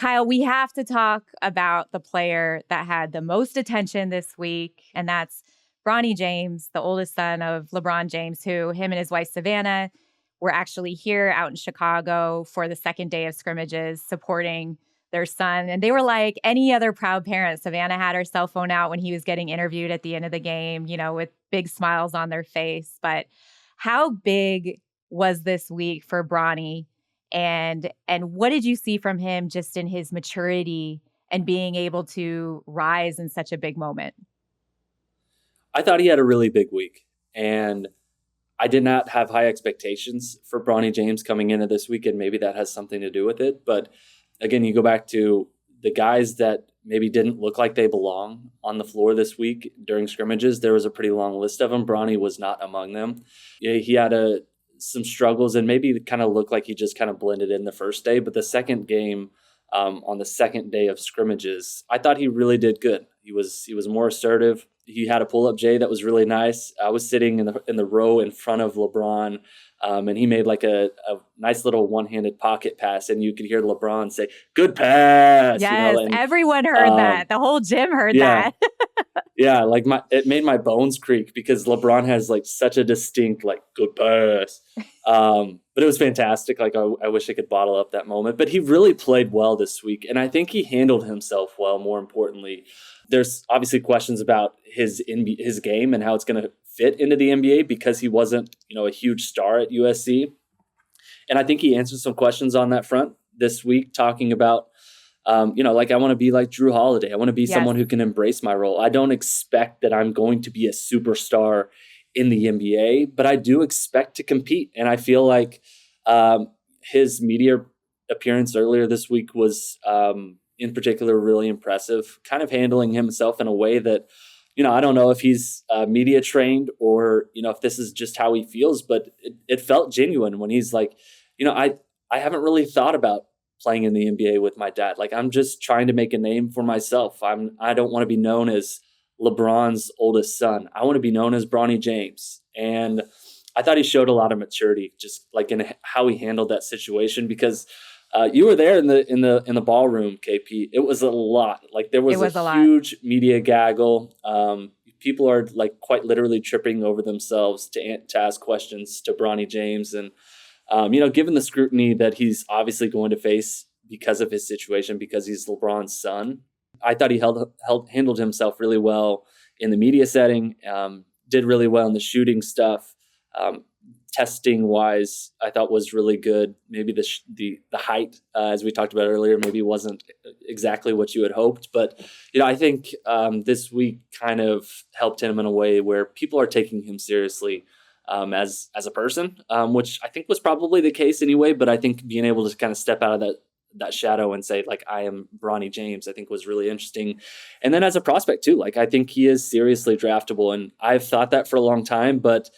Kyle, we have to talk about the player that had the most attention this week, and that's Bronny James, the oldest son of LeBron James, who him and his wife Savannah were actually here out in Chicago for the second day of scrimmages supporting their son. And they were like any other proud parent. Savannah had her cell phone out when he was getting interviewed at the end of the game, with big smiles on their face. But how big was this week for Bronny? And what did you see from him just in his maturity and being able to rise in such a big moment? I thought he had a really big week, and I did not have high expectations for Bronny James coming into this week, and maybe that has something to do with it. But again, you go back to the guys that maybe didn't look like they belong on the floor this week during scrimmages. There was a pretty long list of them. Bronny was not among them. Yeah, he had some struggles and maybe kind of looked like he just kind of blended in the first day. But the second game, on the second day of scrimmages, I thought he really did good. He was more assertive. He had a pull-up J that was really nice. I was sitting in the row in front of LeBron, and he made like a nice little one-handed pocket pass, and you could hear LeBron say, "Good pass." Yes, everyone heard that. The whole gym heard that. Yeah, like it made my bones creak because LeBron has like such a distinct like good pass. But it was fantastic. Like I wish I could bottle up that moment. But he really played well this week, and I think he handled himself well. More importantly, there's obviously questions about his game and how it's going to fit into the NBA because he wasn't a huge star at USC, and I think he answered some questions on that front this week, talking about. Like I want to be like Drew Holiday. I want to be someone who can embrace my role. I don't expect that I'm going to be a superstar in the NBA, but I do expect to compete. And I feel like his media appearance earlier this week was, in particular, really impressive, kind of handling himself in a way that, I don't know if he's media trained or, if this is just how he feels, but it felt genuine when he's like, I haven't really thought about playing in the NBA with my dad. Like, I'm just trying to make a name for myself. I don't want to be known as LeBron's oldest son. I want to be known as Bronny James. And I thought he showed a lot of maturity, just like in how he handled that situation, because you were there in the ballroom, KP. It was a lot. Like there was a huge media gaggle. People are like quite literally tripping over themselves to ask questions to Bronny James. And given the scrutiny that he's obviously going to face because of his situation, because he's LeBron's son, I thought he handled himself really well in the media setting, did really well in the shooting stuff. Testing wise, I thought was really good. Maybe the height, as we talked about earlier, maybe wasn't exactly what you had hoped. But, I think this week kind of helped him in a way where people are taking him seriously. As a person, which I think was probably the case anyway, but I think being able to kind of step out of that shadow and say, like, I am Bronny James, I think was really interesting. And then as a prospect too, like, I think he is seriously draftable, and I've thought that for a long time, but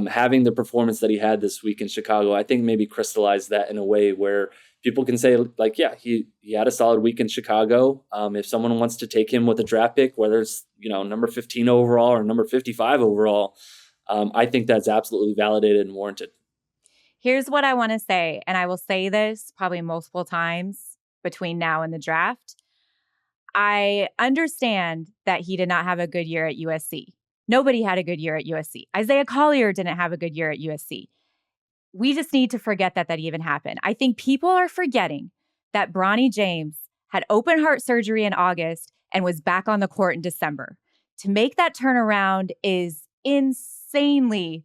having the performance that he had this week in Chicago, I think maybe crystallized that in a way where people can say, like, yeah, he had a solid week in Chicago. If someone wants to take him with a draft pick, whether it's, number 15 overall or number 55 overall, I think that's absolutely validated and warranted. Here's what I want to say, and I will say this probably multiple times between now and the draft. I understand that he did not have a good year at USC. Nobody had a good year at USC. Isaiah Collier didn't have a good year at USC. We just need to forget that even happened. I think people are forgetting that Bronny James had open heart surgery in August and was back on the court in December. To make that turnaround is insanely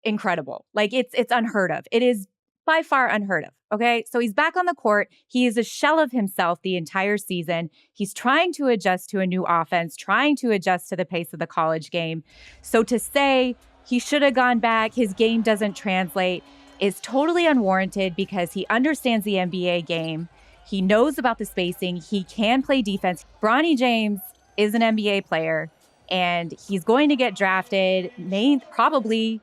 incredible. Like it's unheard of. It is by far unheard of. Okay. So he's back on the court. He is a shell of himself the entire season. He's trying to adjust to a new offense, trying to adjust to the pace of the college game. So to say he should have gone back, his game doesn't translate, is totally unwarranted because he understands the NBA game. He knows about the spacing. He can play defense. Bronny James is an NBA player. And he's going to get drafted, probably,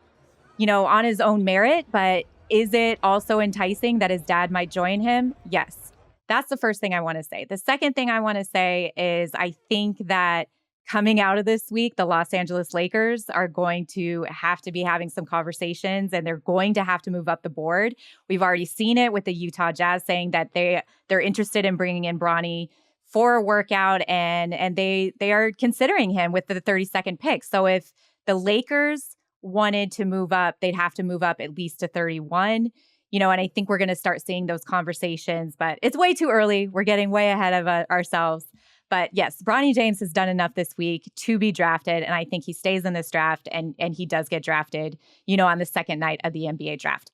on his own merit. But is it also enticing that his dad might join him? Yes. That's the first thing I want to say. The second thing I want to say is I think that coming out of this week, the Los Angeles Lakers are going to have to be having some conversations, and they're going to have to move up the board. We've already seen it with the Utah Jazz saying that they're interested in bringing in Bronny for a workout, and they are considering him with the 32nd pick. So if the Lakers wanted to move up, they'd have to move up at least to 31. And I think we're going to start seeing those conversations, but it's way too early. We're getting way ahead of ourselves. But yes, Bronny James has done enough this week to be drafted, and I think he stays in this draft, and he does get drafted, on the second night of the NBA draft.